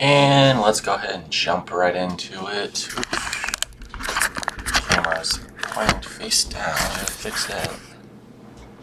And let's go ahead and jump right into it. Camera's pointed face down. I'm gonna fix that.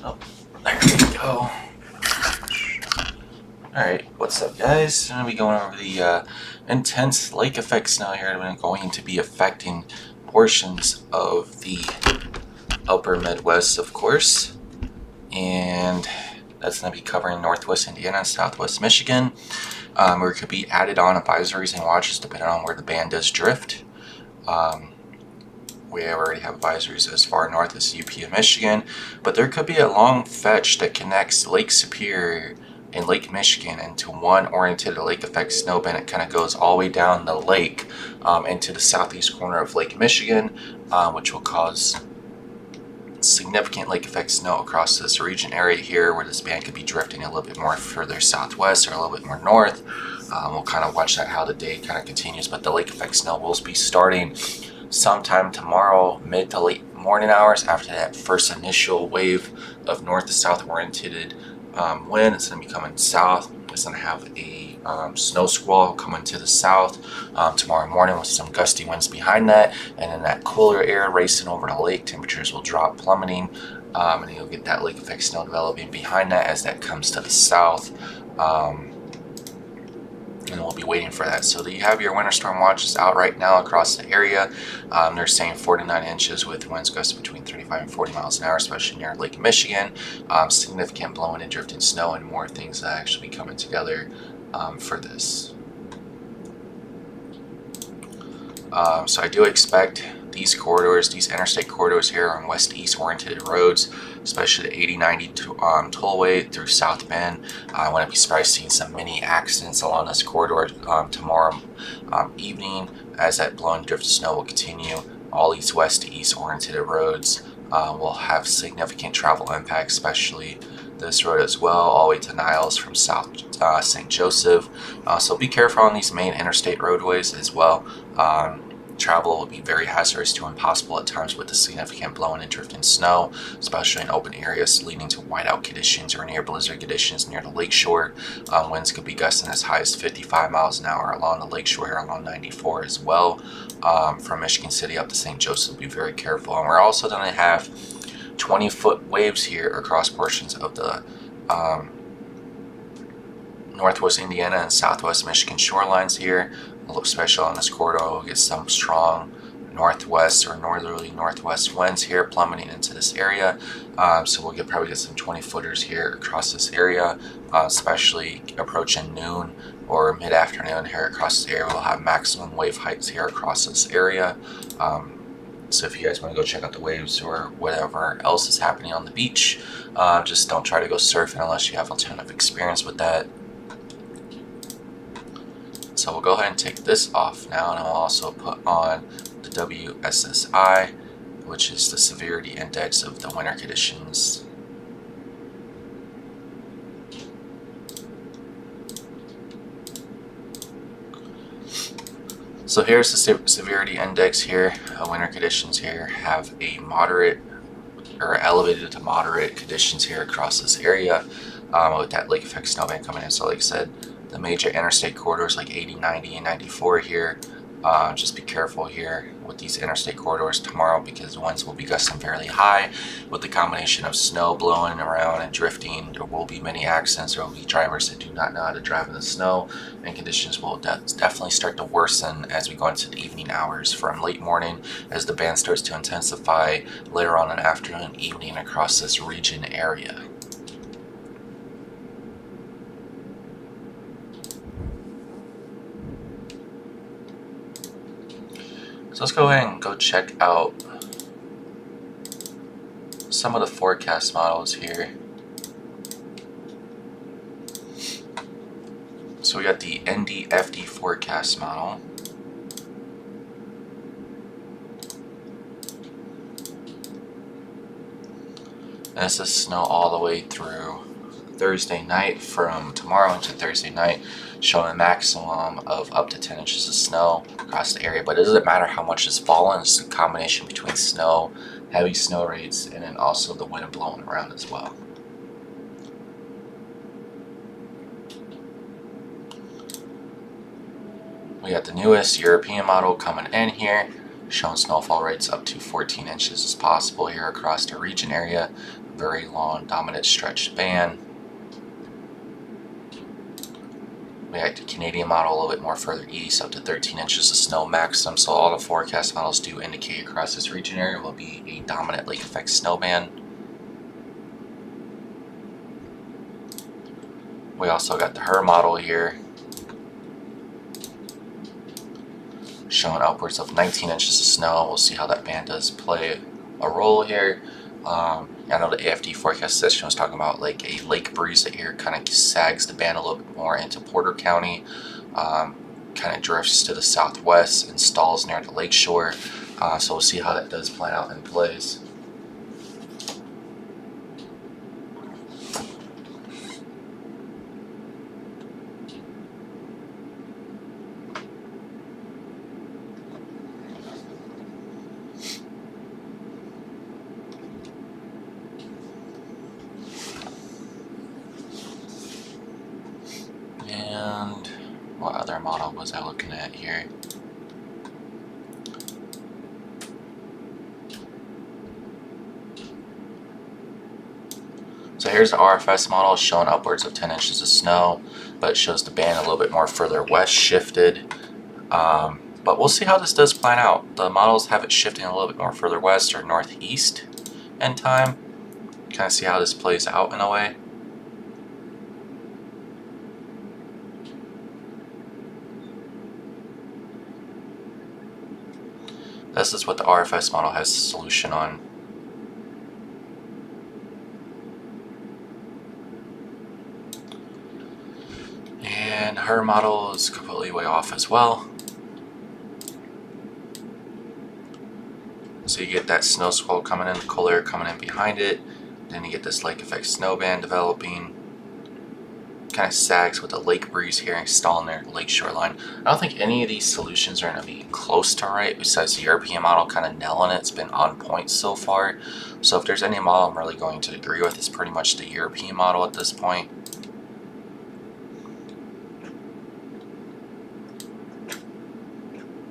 Oh, there we go. Alright, what's up, guys? I'm going to be going over the intense lake effect snow here that are going to be affecting portions of the upper Midwest, of course. And that's going to be covering northwest Indiana, southwest Michigan. Where it could be added on advisories and watches depending on where the band does drift. We already have advisories as far north as UP and Michigan, but there could be a long fetch that connects Lake Superior and Lake Michigan into one oriented lake effect snow band. It kind of goes all the way down the lake into the southeast corner of Lake Michigan, which will cause significant lake effect snow across this region area here, where this band could be drifting a little bit more further southwest or a little bit more north. We'll kind of watch that how the day kind of continues, but the lake effect snow will be starting sometime tomorrow, mid to late morning hours, after that first initial wave of north to south oriented wind. It's going to be coming south. It's going to have a snow squall coming to the south tomorrow morning with some gusty winds behind that, and then that cooler air racing over the lake. Temperatures will drop, plummeting, and you'll get that lake effect snow developing behind that as that comes to the south. And we'll be waiting for that. So you have your winter storm watches out right now across the area. They're saying 49 inches with winds gusting between 35 and 40 miles an hour, especially near Lake Michigan. Significant blowing and drifting snow, and more things that actually be coming together for this. So I do expect these corridors, these interstate corridors here on west-east oriented roads, especially the 80-90 tollway through South Bend. I want to be surprised seeing some mini accidents along this corridor tomorrow evening, as that blowing drift of snow will continue. All these west-to-east oriented roads will have significant travel impact, especially this road as well, all the way to Niles from South St. Joseph. So be careful on these main interstate roadways as well. Travel will be very hazardous to impossible at times with the significant blowing and drifting snow, especially in open areas leading to whiteout conditions or near blizzard conditions near the lakeshore. Winds could be gusting as high as 55 miles an hour along the lakeshore here along 94 as well. From Michigan City up to St. Joseph, be very careful. And we're also going to have 20-foot waves here across portions of the northwest Indiana and southwest Michigan shorelines here. Especially on this corridor, we'll get some strong northwest or northerly northwest winds here plummeting into this area. So we'll probably get some 20-footers here across this area, especially approaching noon or mid-afternoon here across this area. We'll have maximum wave heights here across this area. So if you guys want to go check out the waves or whatever else is happening on the beach, just don't try to go surfing unless you have a ton of experience with that. So we'll go ahead and take this off now, and I'll also put on the WSSI, which is the severity index of the winter conditions. So here's the severity index here. Winter conditions here have a moderate or elevated to moderate conditions here across this area, with that lake effect snowband coming in. So like I said, the major interstate corridors like 80, 90, and 94 here. Just be careful here with these interstate corridors tomorrow, because winds will be gusting fairly high with the combination of snow blowing around and drifting. There will be many accidents. There will be drivers that do not know how to drive in the snow, and conditions will definitely start to worsen as we go into the evening hours from late morning as the band starts to intensify later on in the afternoon, evening across this region area. So let's go ahead and go check out some of the forecast models here. So we got the NDFD forecast model. And this is snow all the way through Thursday night, from tomorrow into Thursday night, showing a maximum of up to 10 inches of snow across the area. But it doesn't matter how much is falling. It's a combination between snow, heavy snow rates, and then also the wind blowing around as well. We got the newest European model coming in here, showing snowfall rates up to 14 inches as possible here across the region area. Very long, dominant stretched band. We got the Canadian model a little bit more further east, up to 13 inches of snow maximum. So all the forecast models do indicate across this region area will be a dominant lake effect snow band. We also got the Her model here, showing upwards of 19 inches of snow. We'll see how that band does play a role here. I know the AFD forecast session was talking about like a lake breeze that here kind of sags the band a little bit more into Porter County, kind of drifts to the southwest and stalls near the lake shore. So we'll see how that does plan out and plays. And what other model was I looking at here? So here's the RFS model showing upwards of 10 inches of snow, but it shows the band a little bit more further west shifted. But we'll see how this does plan out. The models have it shifting a little bit more further west or northeast in time. Kind of see how this plays out in a way. This is what the RFS model has a solution on. And her model is completely way off as well. So you get that snow squall coming in, the cold air coming in behind it. Then you get this lake effect snow band developing. Kind of sags with the lake breeze here and stalling their lake shoreline. I don't think any of these solutions are going to be close to right, besides the European model kind of nailing it. It's been on point so far. So if there's any model I'm really going to agree with, it's pretty much the European model at this point.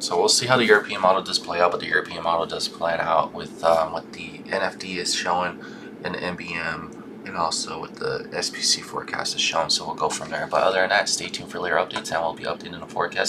So we'll see how the European model does play out, but the European model does play it out with what the NFD is showing and the NBM, and also what the SPC forecast is showing. So we'll go from there. But other than that, stay tuned for later updates, and we'll be updating the forecast.